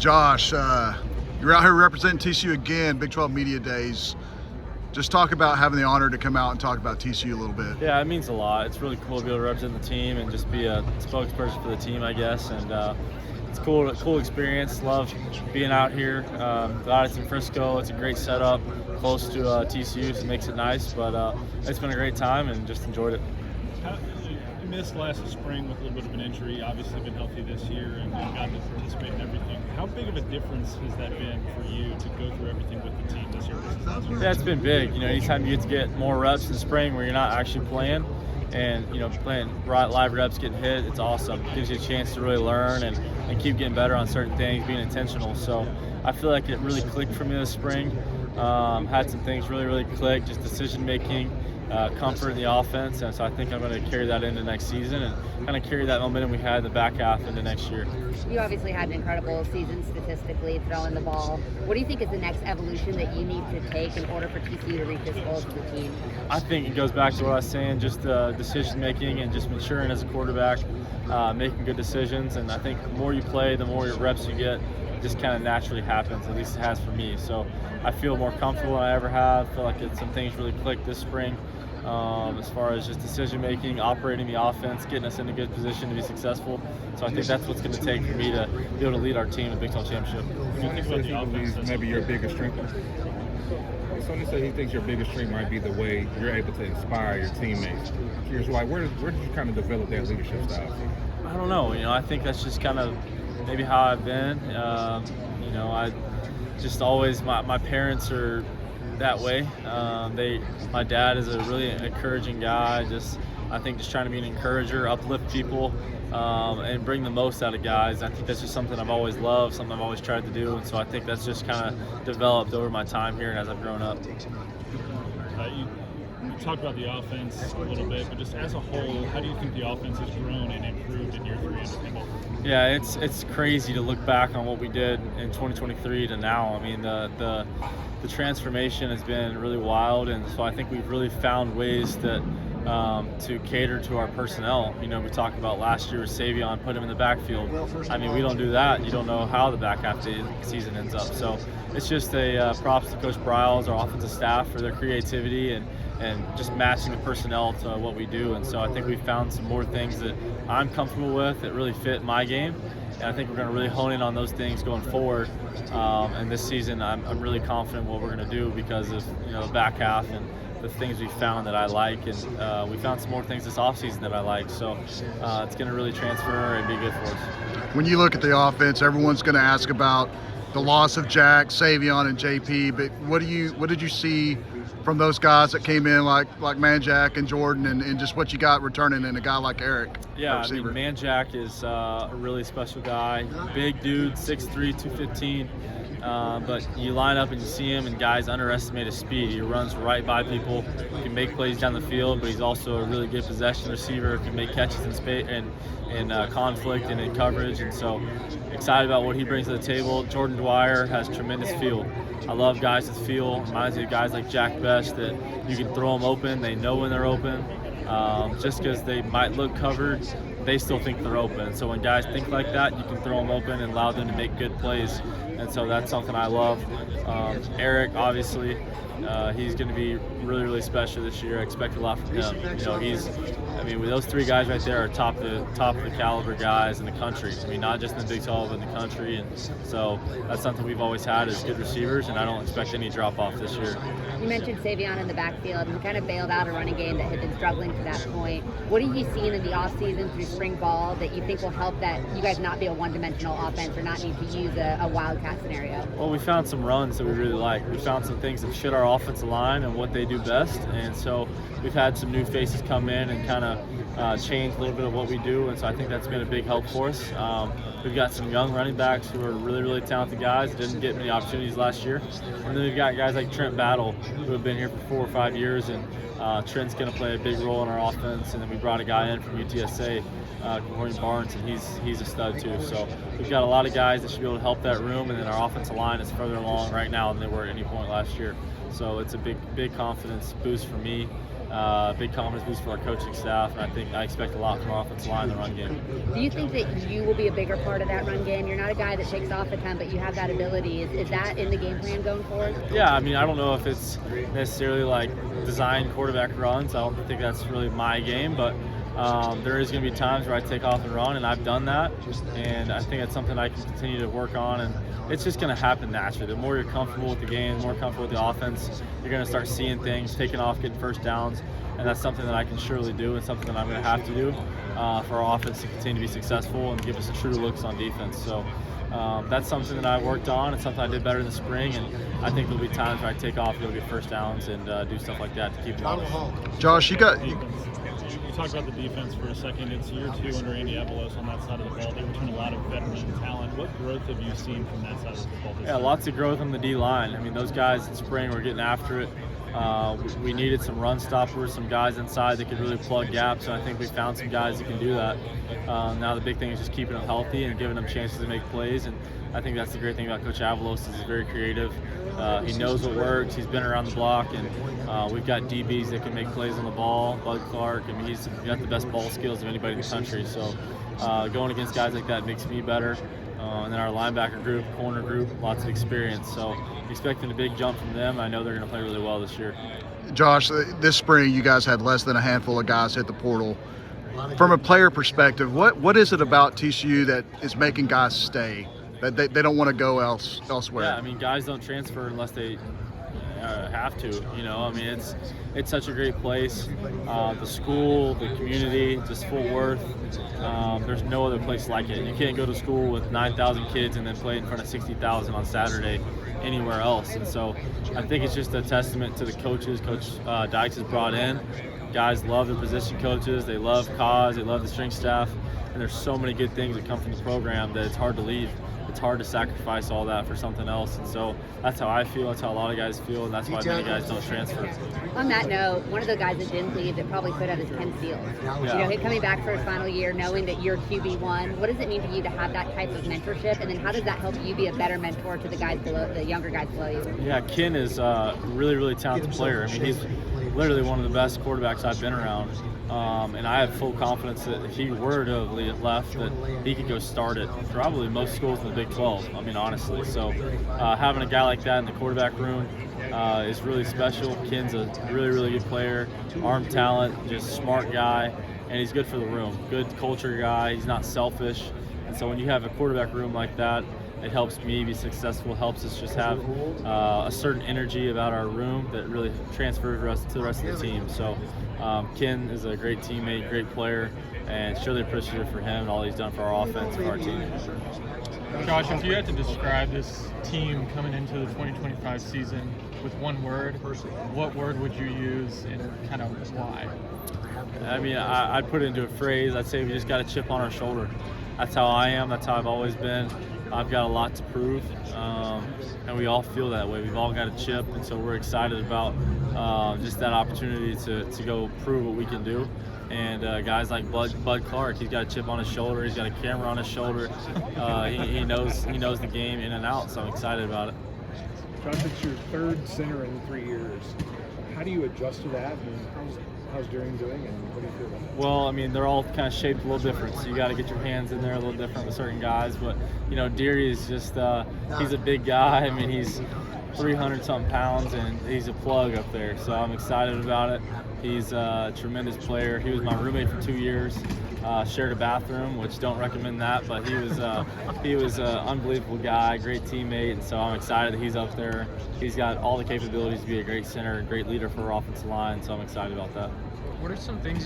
Josh, you're out here representing TCU again, Big 12 Media Days. Just talk about having the honor to come out and talk about TCU a little bit. Yeah, it means a lot. It's really cool to be able to represent the team and just be a spokesperson for the team, I guess. And it's cool experience. Love being out here. Glad it's in Frisco. It's a great setup, close to TCU, so it makes it nice. But it's been a great time and just enjoyed it. You missed last spring with a little bit of an injury. Obviously, been healthy this year and gotten to participate in everything. How big of a difference has that been for you to go through everything with the team this year? Yeah, it's been big. Anytime you get to get more reps in spring where you're not actually playing, and playing live reps, getting hit, it's awesome. It gives you a chance to really learn and keep getting better on certain things, being intentional. So I feel like it really clicked for me this spring. Had some things really click, just decision making, comfort in the offense, and so I think I'm going to carry that into next season and kind of carry that momentum we had in the back half into next year. You obviously had an incredible season statistically, throwing the ball. What do you think is the next evolution that you need to take in order for TCU to reach its goals as a team? I think it goes back to what I was saying, just decision making and just maturing as a quarterback, making good decisions. And I think the more you play, the more reps you get, it just kind of naturally happens. At least it has for me. So I feel more comfortable than I ever have. I feel like some things really clicked this spring. As far as just decision making, operating the offense, getting us in a good position to be successful. So I think that's what's going to take for me to be able to lead our team in the Big 12 Championship. When you think about the offense, maybe your biggest strength. Sonny said he thinks your biggest strength might be the way you're able to inspire your teammates. Curious, where did you kind of develop that leadership style? I don't know. I think that's just kind of maybe how I've been. I just always my parents are that way. My dad is a really encouraging guy. I think just trying to be an encourager, uplift people, and bring the most out of guys. I think that's just something I've always loved, something I've always tried to do, and so I think that's just kind of developed over my time here and as I've grown up. You talked about the offense a little bit, but just as a whole, how do you think the offense has grown and improved in year 3 independent? Yeah, it's crazy to look back on what we did in 2023 to now. I mean, the transformation has been really wild, and so I think we've really found ways that to cater to our personnel. We talked about last year with Savion, put him in the backfield. I mean, we don't do that. You don't know how the back half of the season ends up. So it's just a props to Coach Briles, our offensive staff, for their creativity and just matching the personnel to what we do. And so I think we've found some more things that I'm comfortable with that really fit my game. And I think we're going to really hone in on those things going forward. And this season, I'm really confident what we're going to do because of the back half and the things we found that I like, and we found some more things this offseason that I like. So it's going to really transfer and be good for us. When you look at the offense, everyone's going to ask about the loss of Jack, Savion, and JP. But what did you see from those guys that came in like Manjack and Jordan, and just what you got returning in a guy like Eric? Yeah, I mean, Manjack is a really special guy. Big dude, 6'3", 215. But you line up and you see him, and guys underestimate his speed. He runs right by people, he can make plays down the field, but he's also a really good possession receiver, can make catches in space and conflict and in coverage. And so excited about what he brings to the table. Jordan Dwyer has tremendous feel. I love guys with feel. Reminds me of guys like Jack Best that you can throw them open. They know when they're open. Just because they might look covered, they still think they're open. So when guys think like that, you can throw them open and allow them to make good plays. And so that's something I love. Eric, obviously, he's going to be really special this year. I expect a lot from him. With those 3 guys right there are top of the caliber guys in the country. Not just in the Big 12, but in the country. And so that's something we've always had is good receivers, and I don't expect any drop off this year. You mentioned Savion in the backfield, and he kind of bailed out a running game that had been struggling to that point. What have you seen in the offseason through spring ball that you think will help that you guys not be a one-dimensional offense or not need to use a wildcat scenario? Well, we found some runs that we really like. We found some things that fit our offensive line and what they do best, and so we've had some new faces come in and kind of change a little bit of what we do, and so I think that's been a big help for us. We've got some young running backs who are really talented guys, didn't get many opportunities last year. And then we've got guys like Trent Battle who have been here for 4 or 5 years, and Trent's going to play a big role in our offense. And then we brought a guy in from UTSA, Corey Barnes, and he's a stud too. So we've got a lot of guys that should be able to help that room, and then our offensive line is further along right now than they were at any point last year. So it's a big confidence boost for me. big confidence boost for our coaching staff, and I expect a lot from our offensive line in the run game. Do you think that you will be a bigger part of that run game? You're not a guy that takes off a ton, but you have that ability. Is that in the game plan going forward? Yeah, I mean, I don't know if it's necessarily like designed quarterback runs. I don't think that's really my game, but there is going to be times where I take off and run, and I've done that, and I think it's something I can continue to work on, and it's just going to happen naturally. The more you're comfortable with the game, the more comfortable with the offense, you're going to start seeing things, taking off, getting first downs, and that's something that I can surely do and something that I'm going to have to do for our offense to continue to be successful and give us true looks on defense. So that's something that I worked on. It's something I did better in the spring, and I think there'll be times where I take off, go get first downs, and do stuff like that to keep it honest. Josh, you got You talked about the defense for a second. It's year 2 under Andy Avalos on that side of the ball. They return a lot of veteran talent. What growth have you seen from that side of the ball this year? Lots of growth on the D-line. I mean, those guys in spring were getting after it. We needed some run stoppers, some guys inside that could really plug gaps, and I think we found some guys that can do that. Now the big thing is just keeping them healthy and giving them chances to make plays, and I think that's the great thing about Coach Avalos is he's very creative. He knows what works. He's been around the block, and we've got DBs that can make plays on the ball. Bud Clark, I mean, he's got the best ball skills of anybody in the country. So going against guys like that makes me better. And then our linebacker group, corner group, lots of experience. So expecting a big jump from them. I know they're going to play really well this year. Josh, this spring you guys had less than a handful of guys hit the portal. From a player perspective, what is it about TCU that is making guys stay? That they don't want to go elsewhere? Yeah, I mean, guys don't transfer unless they have to. You know, I mean, it's such a great place. The school, the community, just Fort Worth. There's no other place like it. You can't go to school with 9,000 kids and then play in front of 60,000 on Saturday anywhere else. And so I think it's just a testament to the coaches Coach Dykes has brought in. Guys love the position coaches. They love Cause. They love the strength staff. And there's so many good things that come from the program that it's hard to leave. It's hard to sacrifice all that for something else. And so that's how I feel. That's how a lot of guys feel. And that's why many guys don't transfer. On that note, one of the guys that didn't leave that probably could have is Ken Seals. Yeah. You know, coming back for his final year, knowing that you're QB1, what does it mean to you to have that type of mentorship? And then how does that help you be a better mentor to the guys below, the younger guys below you? Yeah, Ken is a really, really talented player. I mean, he's literally one of the best quarterbacks I've been around. And I have full confidence that if he were to have left, that he could go start at probably most schools in the Big 12, I mean, honestly. So having a guy like that in the quarterback room is really special. Ken's a really, really good player, arm talent, just smart guy, and he's good for the room. Good culture guy. He's not selfish. And so when you have a quarterback room like that, it helps me be successful, helps us just have a certain energy about our room that really transfers to the rest of the team. So Ken is a great teammate, great player, and surely appreciative for him and all he's done for our offense and for our team. Josh, if you had to describe this team coming into the 2025 season with one word, what word would you use and kind of why? I mean, I'd put it into a phrase. I'd say we just got a chip on our shoulder. That's how I am. That's how I've always been. I've got a lot to prove, and we all feel that way. We've all got a chip, and so we're excited about just that opportunity to go prove what we can do. And guys like Bud Clark, he's got a chip on his shoulder. He's got a camera on his shoulder. He knows the game in and out, so I'm excited about it. Josh, it's your third center in 3 years. How do you adjust to that? And how's Darian doing, and what do you feel about it? Well, I mean, they're all kind of shaped a little different, so you got to get your hands in there a little different with certain guys. But, you know, Deary is just, he's a big guy. I mean, he's 300-something pounds, and he's a plug up there. So I'm excited about it. He's a tremendous player. He was my roommate for 2 years. Shared a bathroom, which don't recommend that, but he was an unbelievable guy, great teammate, and so I'm excited that he's up there. He's got all the capabilities to be a great center, great leader for our offensive line, so I'm excited about that. What are some things